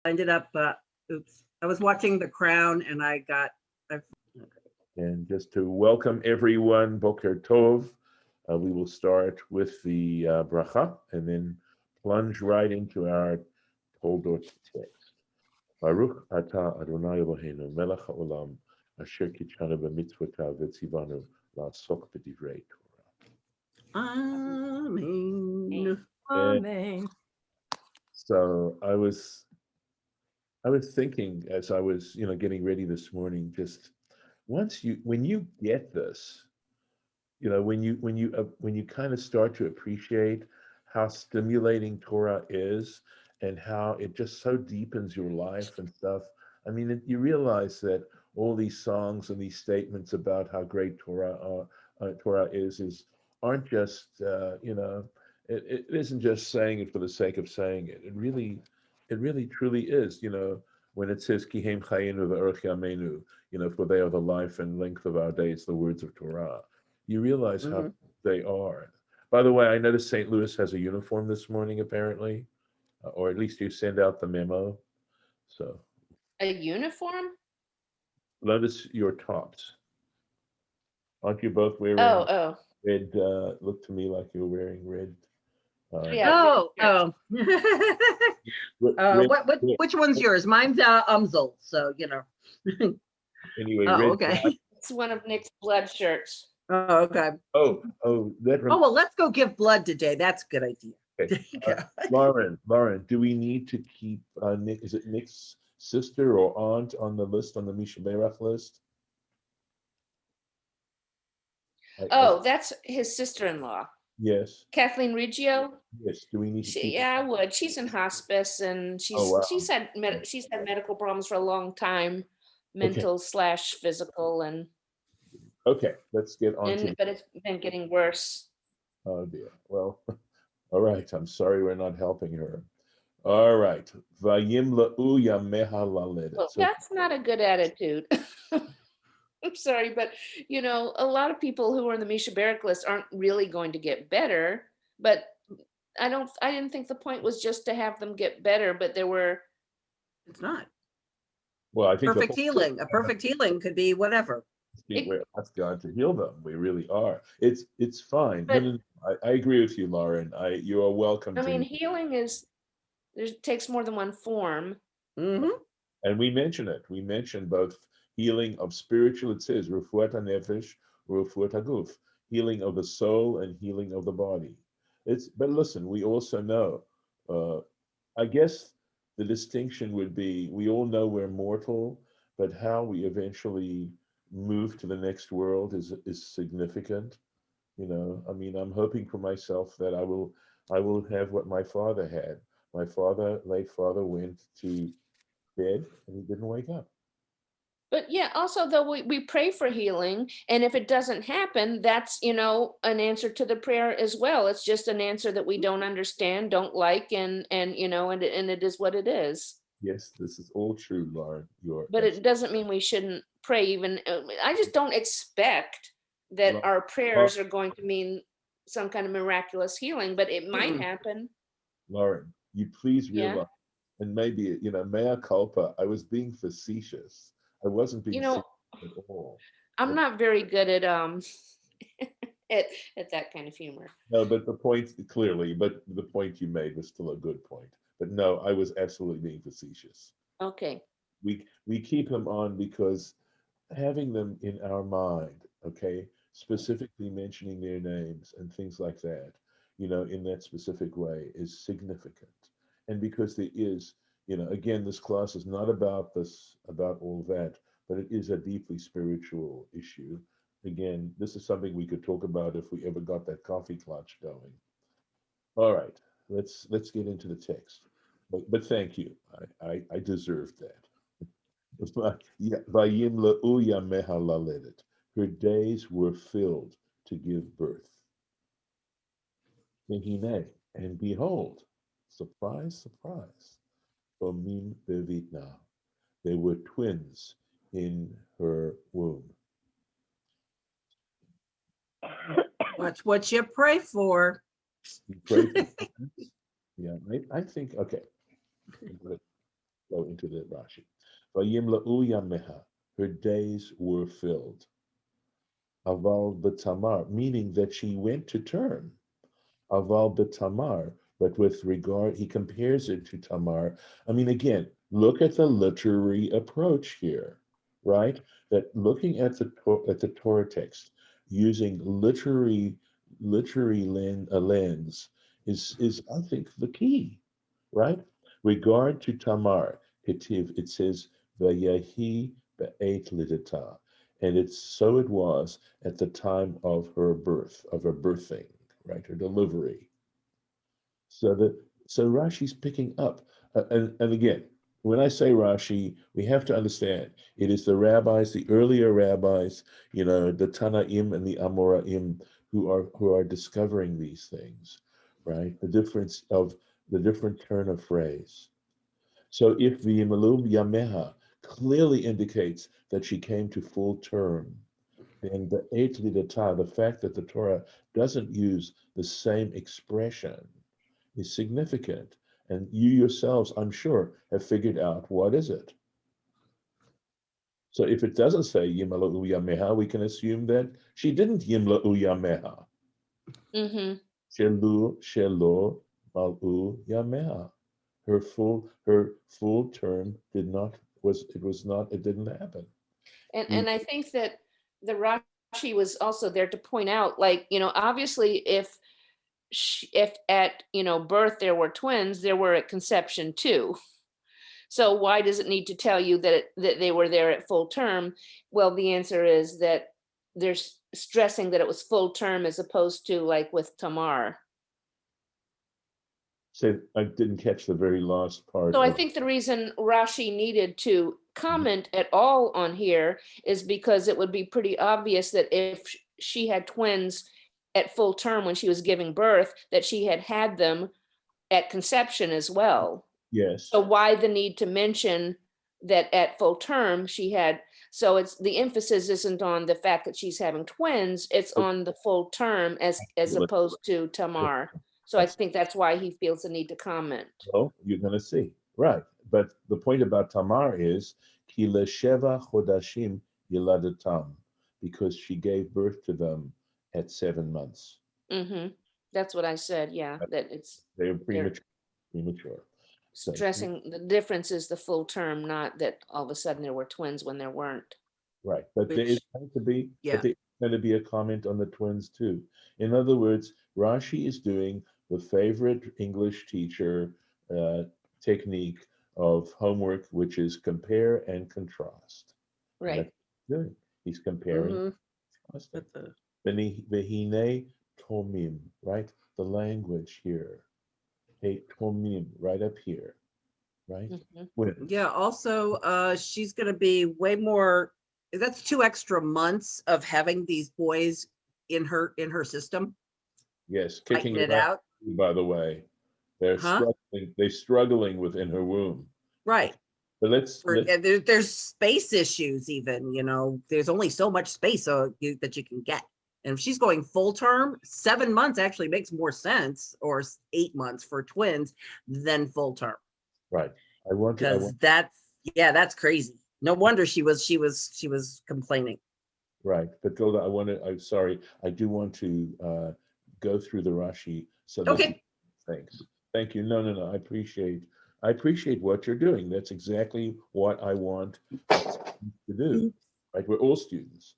ended up, oops, I was watching The Crown and I And just to welcome everyone, Boker Tov, we will start with the bracha and then plunge right into our Toldot text. Baruch atah Adonai Eloheinu melech haolam asher kitshanu b'mitzvotav v'tzivanu la'asok b'divrei Torah. Amen. And Amen. so I was thinking as I was, getting ready this morning, just when you get this, when you kind of start to appreciate how stimulating Torah is and how it just so deepens your life and stuff. I mean, you realize that all these songs and these statements about how great Torah is aren't just it isn't just saying it for the sake of saying it. It really truly is. When it says Kihem Chayinu v'Orech Yameinu, for they are the life and length of our days, the words of Torah. You realize how they are. By the way, I noticed St. Louis has a uniform this morning, apparently, or at least you send out the memo. So A uniform? notice your tops. Aren't you both wearing Oh. red? Look to me like you're wearing red. Yeah. Oh. Red, Which one's yours? Mine's Umzel, so anyway, Oh, red. okay. It's one of Nick's blood shirts. Oh, okay. Oh, that. Oh, well, let's go give blood today. That's a good idea. Okay. There you go. Lauren, do we need to keep Nick? Is it Nick's sister or aunt on the list, on the Misha Berach list? Oh, that's his sister-in-law, Yes. Kathleen Riggio. Yes. Do we need to keep? Yeah, I would. She's in hospice, and Oh, wow. she's had medical problems for a long time, mental/physical, and Okay, let's get on to. but it's been getting worse. Oh dear. Well, all right. I'm sorry we're not helping her. All right. Vayim la'u yameha laledet. Well, that's not a good attitude. I'm sorry, but a lot of people who are in the Misha Berach list aren't really going to get better. But I didn't think the point was just to have them get better, but there were. It's not. Well, I think perfect healing. A perfect healing could be whatever. We ask God to heal them. We really are. It's fine. But, no, I agree with you, Lauren. You are welcome. I mean, healing takes more than one form. Mm-hmm. And we mention it. We mention both healing of spiritual. It says refuat hanefesh, refuat haguf, healing of the soul and healing of the body. But listen, we also know. I guess the distinction would be we all know we're mortal, but how we eventually move to the next world is significant. I mean, I'm hoping for myself that I will have what my father had. My late father, went to bed and he didn't wake up. But yeah, also though we pray for healing, and if it doesn't happen, that's an answer to the prayer as well. It's just an answer that we don't understand, don't like, and it is what it is. Yes, this is all true, Lauren. But it doesn't mean we shouldn't pray. Even I just don't expect that our prayers are going to mean some kind of miraculous healing, but it might happen. Lauren, you please realize, and maybe mea culpa. I was being facetious. I wasn't being serious at all. I'm not very good at at that kind of humor. No, but the point you made was still a good point. But no, I was absolutely being facetious. Okay. We keep them on because having them in our mind, okay, specifically mentioning their names and things like that, in that specific way is significant. And because there is, again, this class is not about all that, but it is a deeply spiritual issue. Again, this is something we could talk about if we ever got that coffee clutch going. All right, let's get into the text. But thank you. I deserved that. Her days were filled to give birth. And behold, surprise, surprise, Omim Bevitna. They were twins in her womb. Watch what you pray for. You pray for twins? Yeah, I think, okay. to the Rashi. Vayimla'u yameha, her days were filled. Aval b'tamar, meaning that she went to term. Aval b'tamar, but with regard, he compares it to Tamar. I mean, again, look at the literary approach here, right? That looking at the Torah text using literary lens is I think the key, right? Regard to Tamar, Ketiv, it says Vayahi be'et lidata, and it's so it was at the time of her birth, of her birthing, right, her delivery. So Rashi's picking up, and again, when I say Rashi, we have to understand it is the rabbis, the earlier rabbis, the Tanaim and the Amoraim, who are discovering these things, right? The different turn of phrase. So if the Yimalum Yameha clearly indicates that she came to full term, then the Eit Lidata, the fact that the Torah doesn't use the same expression, is significant. And you yourselves, I'm sure, have figured out what is it. So if it doesn't say Yimla'u Yameha, we can assume that she didn't Yimla'u Yameha. Mm-hmm. Shelo Mal'u Yameha. Her full term it didn't happen. And I think that the Rashi was also there to point out, like, obviously if at birth there were twins, there were at conception too. So why does it need to tell you that they were there at full term? Well, the answer is that they're stressing that it was full term as opposed to like with Tamar. So I didn't catch the very last part So I of think the reason Rashi needed to comment at all on here is because it would be pretty obvious that if she had twins at full term when she was giving birth, that she had had them at conception as well. yes. So why the need to mention that at full term she had, so it's the emphasis isn't on the fact that she's having twins, it's on the full term as opposed to Tamar. So I think that's why he feels the need to comment. Well, you're going to see. Right. But the point about Tamar is, Ki lesheva chodashim yiladatam, because she gave birth to them at 7 months. Mm-hmm. That's what I said, yeah, that it's, They were they're premature. So, stressing the difference is the full term, not that all of a sudden there were twins when there weren't. right. But there is Which, going to be, yeah, but there's going to be a comment on the twins too. In other words, Rashi is doing the favorite English teacher technique of homework, which is compare and contrast. And that's Right. what he's doing. He's comparing, mhm, contrasting. with the, Vehine tomim, right? The language here. Hey, tomim, right up here, right? Mhm. Twins. yeah, also, she's gonna be way more, that's 2 extra months of having these boys in her system, Yes, fighting kicking it around, out, by the way. They're huh? struggling within her womb. Right. But let's There's space issues even, there's only so much space that you can get. And if she's going full term, 7 months actually makes more sense, or 8 months for twins than full term. right. I want Because that's crazy. No wonder she was complaining. right. But Golda, I'm sorry, I do want to go through the Rashi so that you Okay. thanks. Thank you. No. I appreciate what you're doing. That's exactly what I want to do. Right? We're all students.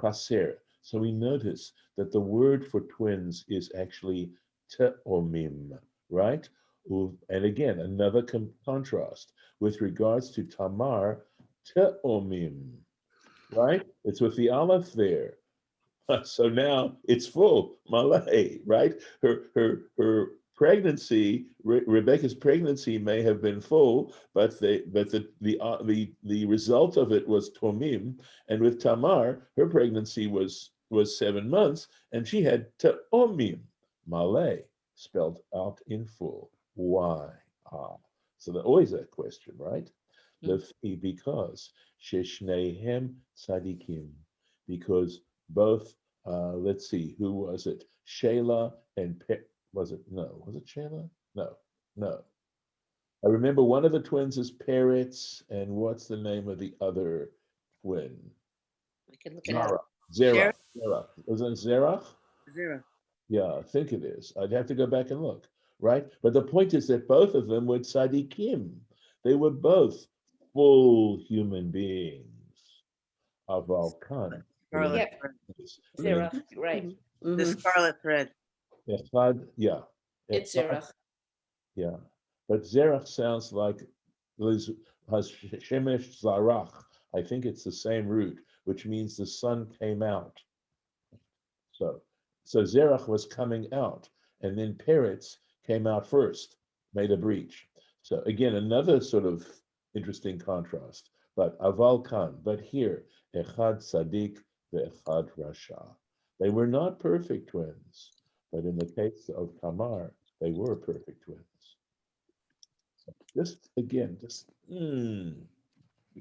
Chaser. So we notice that the word for twins is actually te'omim, right? And again, another contrast with regards to Tamar, te'omim, right? It's with the aleph there. So now it's full, Malay, right? Her pregnancy, Rebecca's pregnancy may have been full, but the result of it was tomim. And with Tamar, her pregnancy was 7 months, and she had tomim, Malay, spelled out in full. Why? So there's always that question, right? Because sheshnehem tzadikim, because both let's see, who was it? Shayla and was it Shayla? No. I remember one of the twins is Peretz, and what's the name of the other twin? I can look it up. Zerach. Zerach. Zerach. Isn't it Zerach? Zero. Yeah, I think it is. I'd have to go back and look, right? But the point is that both of them were tzaddikim. They were both full human beings. Aval Khan. Scarlet Yep. thread. Zerach, right. The Mhm. scarlet thread. Echad, yeah. It's Echad, Zerach. yeah. But Zerach sounds like Shemesh Zarach. I think it's the same root, which means the sun came out. So Zerach was coming out, and then Peretz came out first, made a breach. So again, another sort of interesting contrast. But Aval Khan, but here, Echad Tzaddik ve'Echad Rasha. They were not perfect twins, but in the case of Tamar, they were perfect twins. Just again,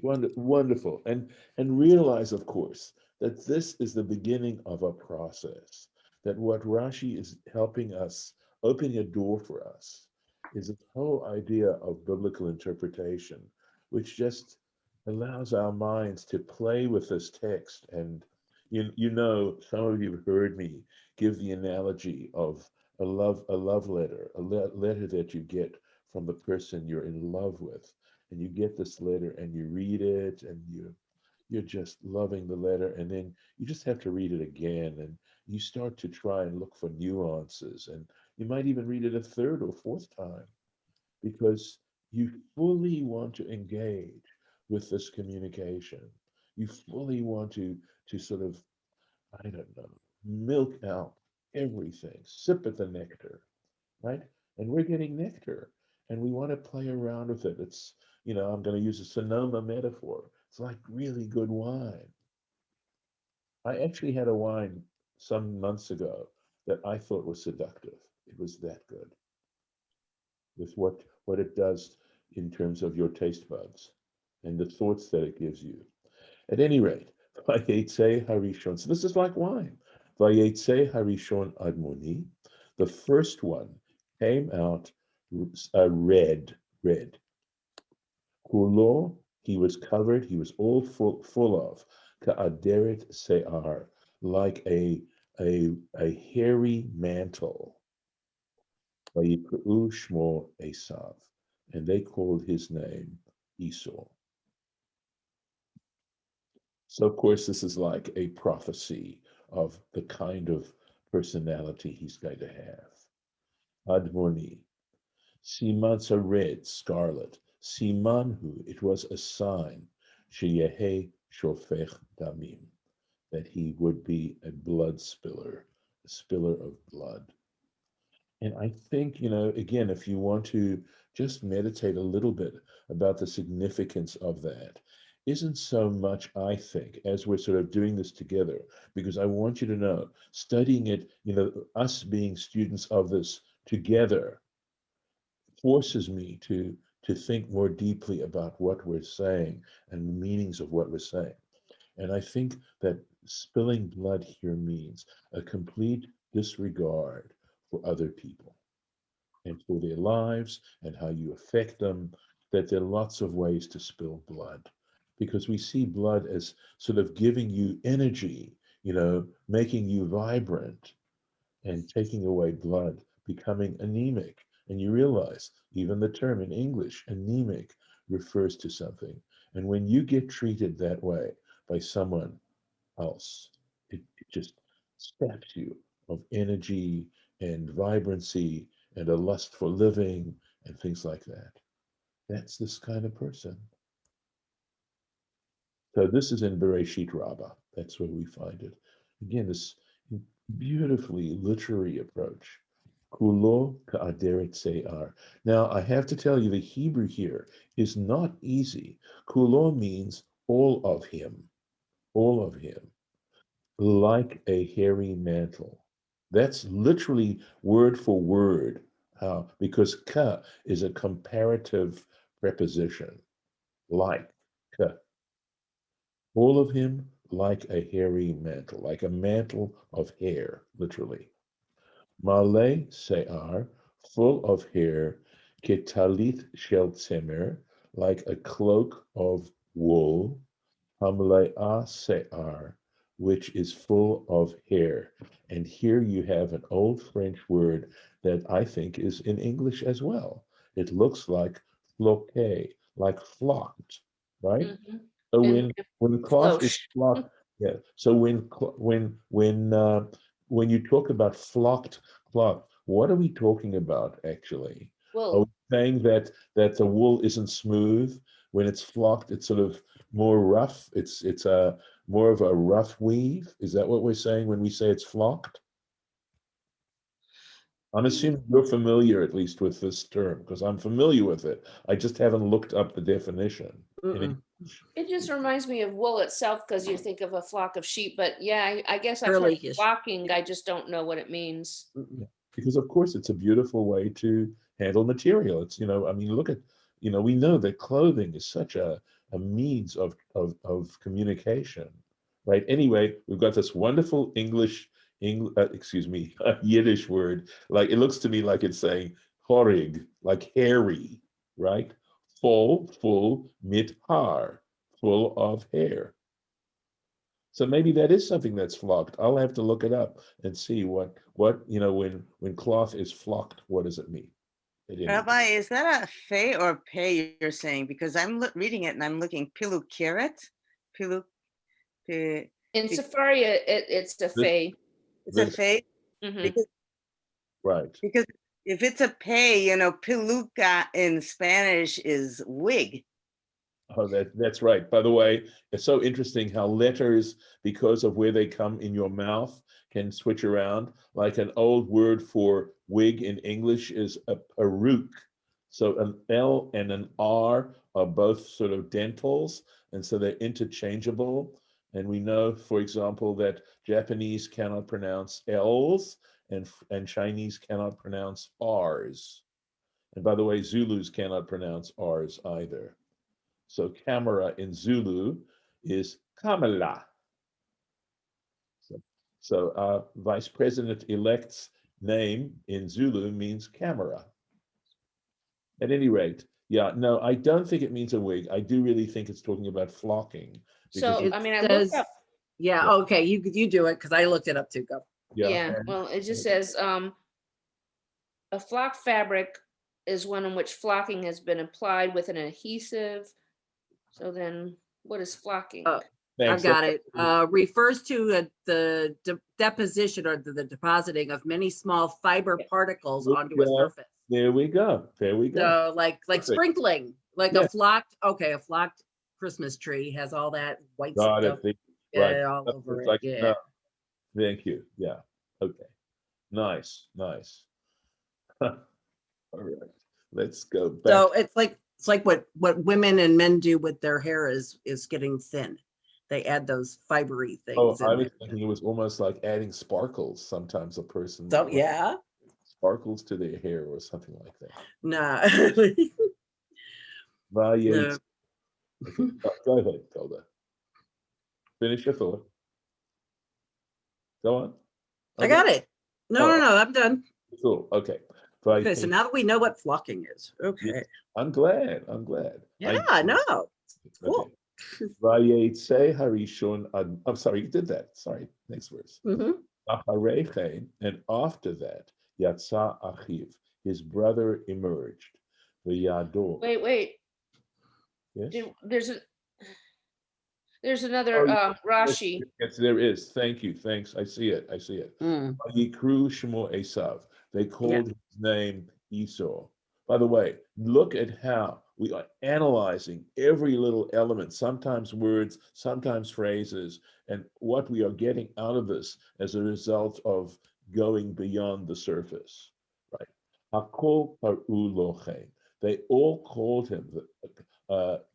wonderful, and realize, of course, that this is the beginning of a process. That what Rashi is helping us, opening a door for us, is this whole idea of biblical interpretation, which just allows our minds to play with this text. And you know, some of you have heard me give the analogy of a love letter, letter that you get from the person you're in love with, and you get this letter and you read it, and you're just loving the letter, and then you just have to read it again, and you start to try and look for nuances, and you might even read it a third or fourth time because you fully want to engage with this communication. You fully want to sort of, I don't know, milk out everything, sip at the nectar, right? And we're getting nectar, and we want to play around with it. It's, I'm going to use a Sonoma metaphor. It's like really good wine. I actually had a wine some months ago that I thought was seductive. It was that good with what it does in terms of your taste buds and the thoughts that it gives you. At any rate, Vayetze Harishon. So this is like wine. Vayetze Harishon Admoni. The first one came out red. Kulo, he was covered, he was all full of Ka'aderet Se'ar, like a hairy mantle. Vayikru Shmo Esav, and they called his name Esau. So, of course, this is like a prophecy of the kind of personality he's going to have. Admoni. Siman's a red, scarlet. Simanhu, it was a sign. Sheyehe shofech damim, that he would be a blood spiller, a spiller of blood. And I think, again, if you want to just meditate a little bit about the significance of that, isn't so much, I think, as we're sort of doing this together, because I want you to know, studying it, us being students of this together forces me to think more deeply about what we're saying and the meanings of what we're saying. And I think that spilling blood here means a complete disregard for other people and for their lives and how you affect them, that there are lots of ways to spill blood because we see blood as sort of giving you energy, making you vibrant, and taking away blood, becoming anemic. And you realize even the term in English, anemic, refers to something. And when you get treated that way by someone else, it just saps you of energy and vibrancy and a lust for living and things like that. That's this kind of person. So this is in Bereshit Rabbah. That's where we find it. Again, this beautifully literary approach. Kulo ka'aderet se'ar. Now, I have to tell you, the Hebrew here is not easy. Kulo means all of him, like a hairy mantle. That's literally word for word, because ka is a comparative preposition, like ka. All of him like a hairy mantle, like a mantle of hair, literally. Malay se'ar, full of hair, Ketalit shel tzemer, like a cloak of wool, hamle'ah se'ar, which is full of hair. And here you have an old French word that I think is in English as well. It looks like floqué, like flocked, right? Mhm. So And when cloth is flourish. flocked, yeah. So when you talk about flocked cloth, what are we talking about actually? Are we Wool. saying that the wool isn't smooth? When it's flocked, it's sort of more rough. It's a more of a rough weave. Is that what we're saying when we say it's flocked? I'm assuming you're familiar at least with this term because I'm familiar with it. I just haven't looked up the definition in Mm-mm. English. It just reminds me of wool itself because you think of a flock of sheep. But yeah, I guess I've heard Curly-ish. flocking. I just don't know what it means. Mm-mm. Because of course it's a beautiful way to handle material. It's, I mean, look at, we know that clothing is such a means of communication, right? Anyway, we've got this wonderful excuse me, Yiddish word. Like it looks to me like it's saying horig, like hairy, right? Full, mit har, full of hair. So maybe that is something that's flocked. I'll have to look it up and see what when cloth is flocked, what does it mean? At any rate. Rabbi, is that a fey or pay you're saying? Because I'm reading it and I'm looking pilu kiret, pilu, pi- In pi- Safari, it's a This fey. it's a this fey Hmm. because right. because if it's a pay, piluca in Spanish is wig. Oh, that's right. By the way, it's so interesting how letters, because of where they come in your mouth, can switch around. Like an old word for wig in English is a peruke. So an L and an R are both sort of dentals, and so they're interchangeable. And we know, for example, that Japanese cannot pronounce L's and Chinese cannot pronounce R's. And by the way, Zulus cannot pronounce R's either. So camera in Zulu is Kamala. So Vice President-elect's name in Zulu means camera. At any rate, yeah, no, I don't think it means a wig. I do really think it's talking about flocking because So, It I mean, I looked says, up, yeah, yeah, okay, you do it because I looked it up too. Go. yeah, yeah, well, it just says, a flock fabric is one in which flocking has been applied with an adhesive. So then what is flocking? I've thanks. got it. Refers to the deposition or the depositing of many small fiber particles onto a surface. There we go. There we go. So like Perfect. sprinkling, like Yeah. a flocked Christmas tree has all that white Got stuff it. Right. all over It's it. like, Yeah. no, thank you. Yeah. Okay. Nice. Nice. All right. Let's go back. So it's like what women and men do with their hair is getting thin. They add those fibery Oh, things I in was there. thinking it was almost like adding sparkles. Sometimes a person So like yeah, sparkles to their hair or something like that. nah. Values. No. Okay. Go ahead, Tilda. Finish your thought. Go on. I got it. No, Oh, no, I'm done. cool. Okay. Okay, so now that we know what flocking is, Yeah, okay. I'm glad. I'm glad. Yeah, no, it's Okay. cool. Vayetze harishon I'm sorry, you did that. Sorry. Next verse. Hmm. Acharechein, and after that, Yatsa Achiv, his brother emerged. V'yado. Wait, Yes. there's another Oh, yes, Rashi. yes, there is. Thank you. Thanks. I see it. I see it. Mm, Yikru Shemo Esav. They yeah. called his name Esau. By the way, look at how we are analyzing every little element, sometimes words, sometimes phrases, and what we are getting out of this as a result of going beyond the surface. Right? Hakol paru lochein. They all called him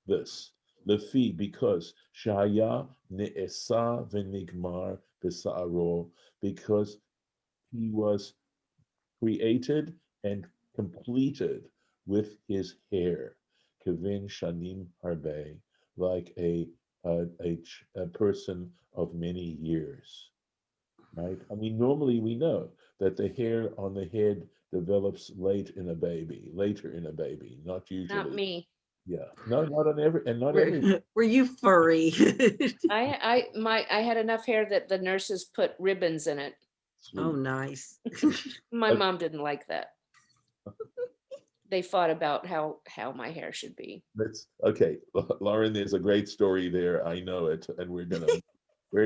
this. Lefi, because Shaya ne'esa v'nigmar b'sa'aro, because he was created and completed with his hair. Kevin Shanim Harbe, like a person of many years. Right? I mean, normally we know that the hair on the head develops later in a baby, not usually. Not me. Yeah, no, not on every, and not Were, every. were you furry? I had enough hair that the nurses put ribbons in it. Oh, Sweet. nice. My Okay. mom didn't like that. They fought about how my hair should be. That's okay, Lauren. There's a great story there. I know it, and we're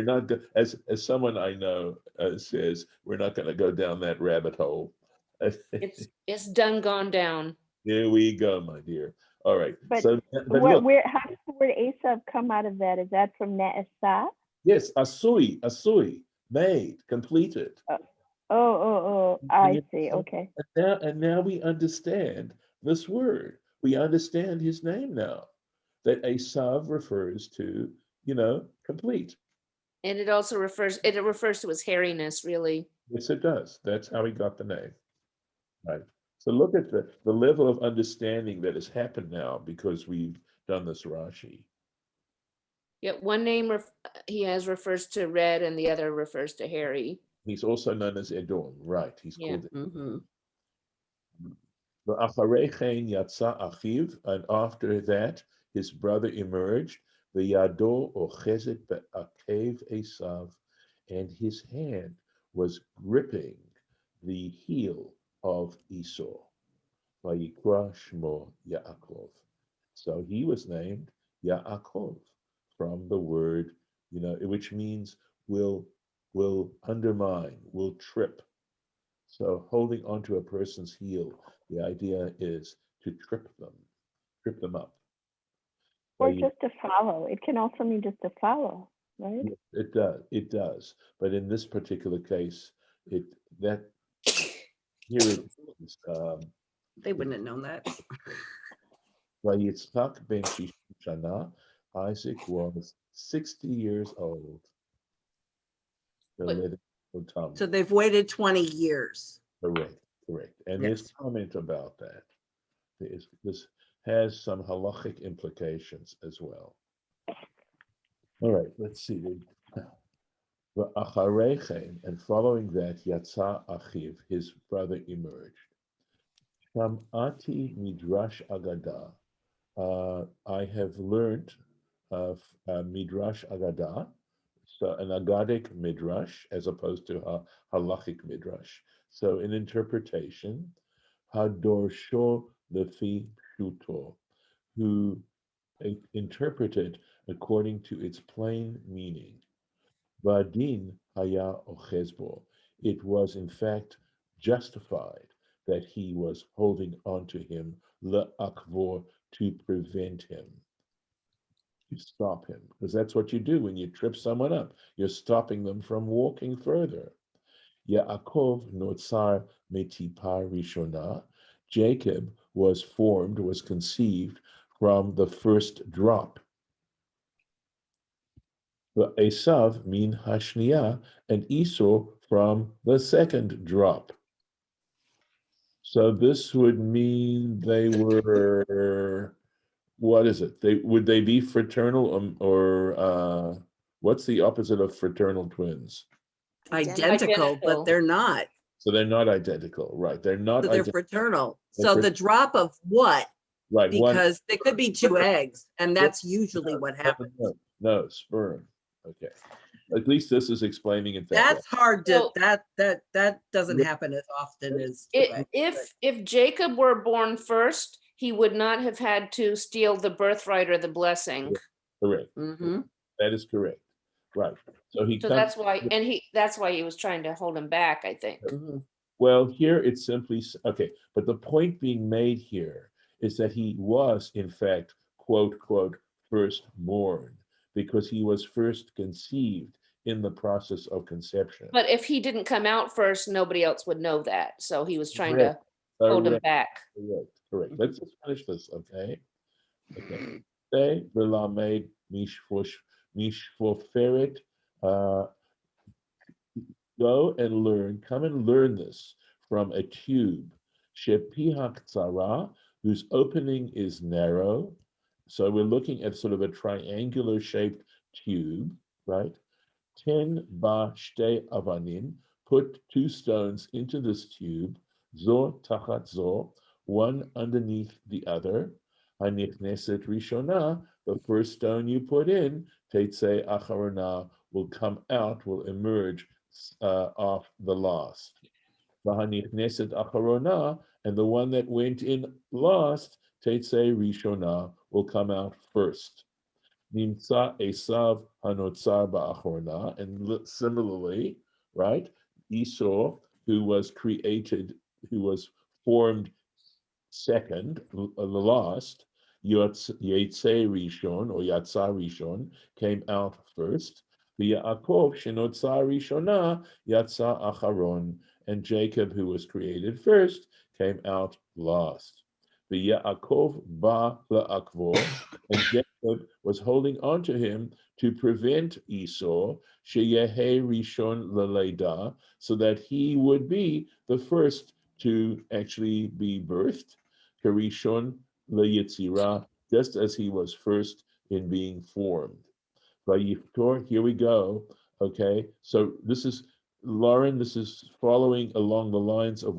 not as someone I know says, we're not going to go down that rabbit hole. It's done gone down. Here we go, my dear. All right. But So, but look, how does the word Esav come out of that? Is that from Ne'asah? yes, asui, made, completed. I see. Okay. And now we understand this word. We understand his name now. That Esav refers to, complete. And it also refers to his hairiness, really. Yes, it does. That's how he got the name. Right. So look at the level of understanding that has happened now because we've done this Rashi. Yeah, one name he has refers to red and the other refers to hairy. He's also known as Edom, right? He's Yeah. called Mhm. V'acharei chen yatsa achiv, and after that his brother emerged. V'yado ochezet be'akev Esav, and his hand was gripping the heel of Esau. Vayikra shmo Yaakov. So he was named Yaakov from the word, which means will undermine, will trip. So holding onto a person's heel, the idea is to trip them up. Or just to follow. It can also mean just to follow, right? It does. But in this particular case, here it is. They wouldn't have known that. Yitzchak ben Shishana, Isaac was 60 years old. So they've waited 20 years. Correct. And there's comment about that. This has some halachic implications as well. All right, let's see. And following that, Yatsa Achiv, his brother, emerged. Shamati Midrash Agada. I have learned of Midrash Agada, so an Agadic Midrash as opposed to a halachic Midrash. So in interpretation, Hadorsho Lefi Pshuto, who interpreted according to its plain meaning. Vadin Haya Ochezbo. It was in fact justified that he was holding on to him, le'akvor, to prevent him, to stop him, because that's what you do when you trip someone up. You're stopping them from walking further. Yaakov notzar metipa rishona. Jacob was conceived from the first drop. Esav min hashniya, and Esau from the second drop. So this would mean they were, what is it? Would they be fraternal or what's the opposite of fraternal twins? Identical, but they're not. So they're not identical, right? They're not. So they're fraternal. So the drop of what? Right. Because they could be two eggs, and that's usually what happens. No, sperm. Okay. At least this is explaining it. That's hard to that doesn't happen as often as if Jacob were born first, he would not have had to steal the birthright or the blessing. Correct. Mm-hmm. That is correct. Right. So that's why he was trying to hold him back, I think. Mm-hmm. Well, here it's simply okay, but the point being made here is that he was in fact, quote, firstborn, because he was first conceived in the process of conception. But if he didn't come out first, nobody else would know that. So he was trying to hold him back. Correct. Let's just finish this, okay? Say, Velamed Mishfoferet, go and learn, come and learn this from a tube, Shepihak Tzara, whose opening is narrow. So we're looking at sort of a triangular shaped tube, right? 10 ba shte avanim, put 2 stones into this tube, Zo tachat zo, one underneath the other. Hanichneset rishona, the first stone you put in, teitzei acharona, will come out, will emerge off the last. V'hanichneset acharona, and the one that went in last, teitzei rishona, will come out first. Nimtza Esav hanotzar ba'acharona, and similarly, right? Esau, who was created, who was formed second, the last, Yetze Rishon or Yatsa Rishon came out first. Yaakov Shenotza Rishona Yatsa Acharon, and Jacob, who was created first, came out last. Yaakov Ba La'akvo, and Jacob was holding on to him to prevent Esau Sheyehe Rishon Laleida, so that he would be the first to actually be birthed. Karishon leyitzira, just as he was first in being formed. Vayiftor, here we go. Okay, so this is Lauren. This is following along the lines of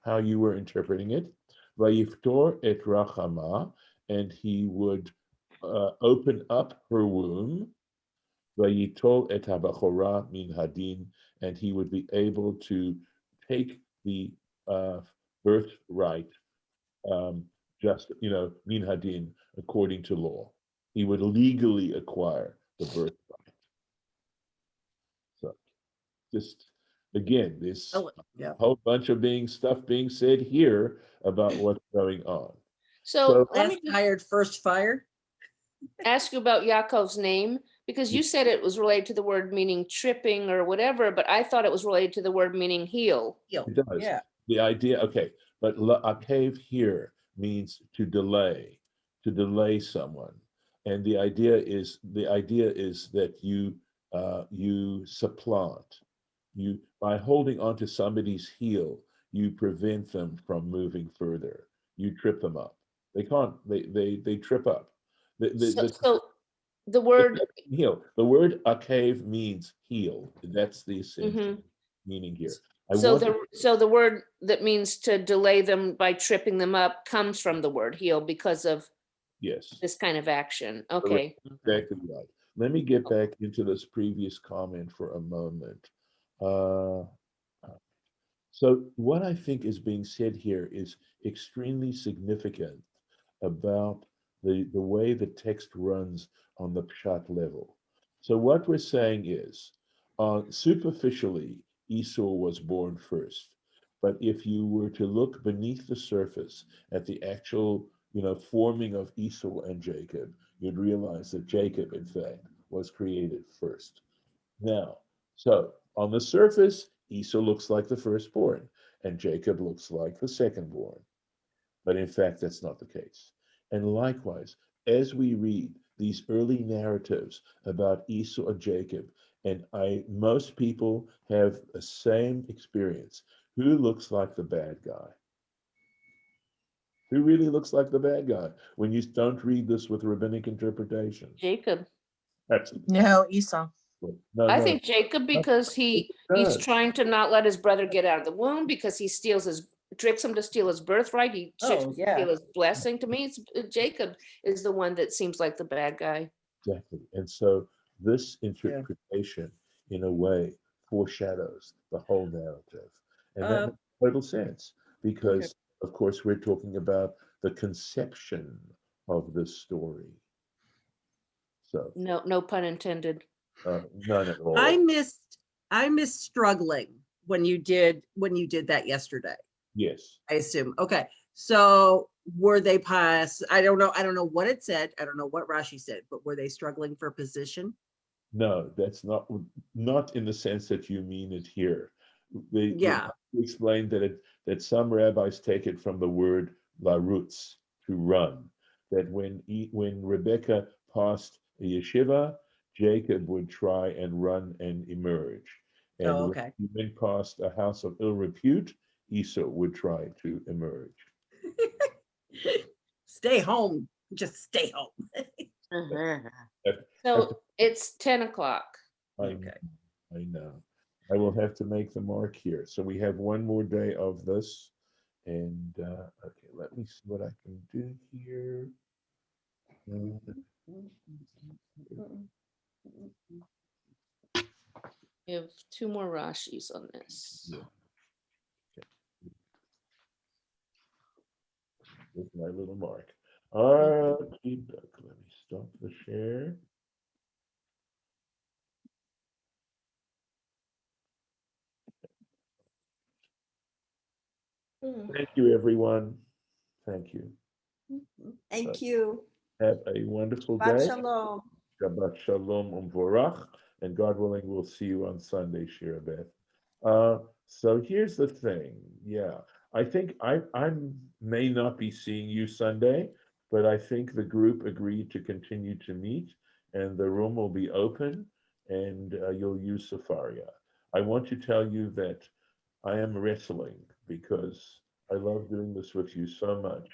how you were interpreting it. Vayiftor et rachama, and he would open up her womb. Vayitol et habachora min hadin, and he would be able to take the birthright, just, min hadin, according to law. He would legally acquire the birthright. So just, again, this whole bunch of stuff being said here about what's going on. So let me Last hired, first fired. ask you about Yaakov's name, because you said it was related to the word meaning tripping or whatever, but I thought it was related to the word meaning heel. It does. Yeah. The idea, okay, but la'akev here means to delay someone, and the idea is that you supplant. You, by holding onto somebody's heel, you prevent them from moving further. You trip them up. They can't. They trip up. So the word heel. The word akev means heel. That's the essential meaning here. So the word that means to delay them by tripping them up comes from the word heel because of this kind of action. Okay. Exactly right. Let me get back into this previous comment for a moment. So what I think is being said here is extremely significant about the way the text runs on the pshat level. So what we're saying is, superficially, Esau was born first. But if you were to look beneath the surface at the actual, forming of Esau and Jacob, you'd realize that Jacob, in fact, was created first. Now, so on the surface, Esau looks like the firstborn, and Jacob looks like the secondborn. But in fact, that's not the case. And likewise, as we read these early narratives about Esau and Jacob, and most people have the same experience. Who looks like the bad guy? Who really looks like the bad guy when you don't read this with rabbinic interpretation? Jacob. Absolutely. No, Esau. No, I think Jacob, because he's trying to not let his brother get out of the womb, because he tricks him to steal his birthright. He tricks him to steal his blessing. To me, Jacob is the one that seems like the bad guy. Exactly. And so this interpretation, in a way, foreshadows the whole narrative. And that makes total sense because, of course, we're talking about the conception of this story. So no pun intended. None at all. I missed struggling when you did that yesterday. Yes. I assume. Okay. So were they past? I don't know what it said. I don't know what Rashi said, but were they struggling for position? No, that's not in the sense that you mean it here. They explained that some rabbis take it from the word larutz, to run. That when Rebecca passed a yeshiva, Jacob would try and run and emerge. And when he went past a house of ill repute, Esau would try to emerge. Stay home. Just stay home. So it's 10 o'clock. I know. I will have to make the mark here. So we have one more day of this. And okay, let me see what I can do here. We have 2 more Rashis on this. Yeah. Okay. With my little mark. Okay, let me stop the share. Thank you, everyone. Thank you. Thank you. Have a wonderful Shabbat day. shalom. Shabbat shalom umvorach, and God willing, we'll see you on Sunday, Shira Beth. So here's the thing. Yeah, I think I may not be seeing you Sunday, but I think the group agreed to continue to meet, and the room will be open, and you'll use Safaria. I want to tell you that I am wrestling because I love doing this with you so much,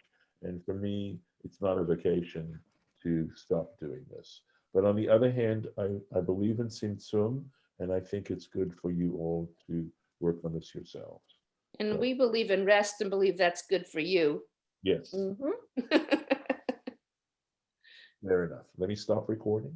and for me, it's not a vacation to stop doing this. But on the other hand, I believe in Tzimtzum, and I think it's good for you all to work on this yourselves. And So, we believe in rest and believe that's good for you. yes, Mhm. fair enough. Let me stop recording.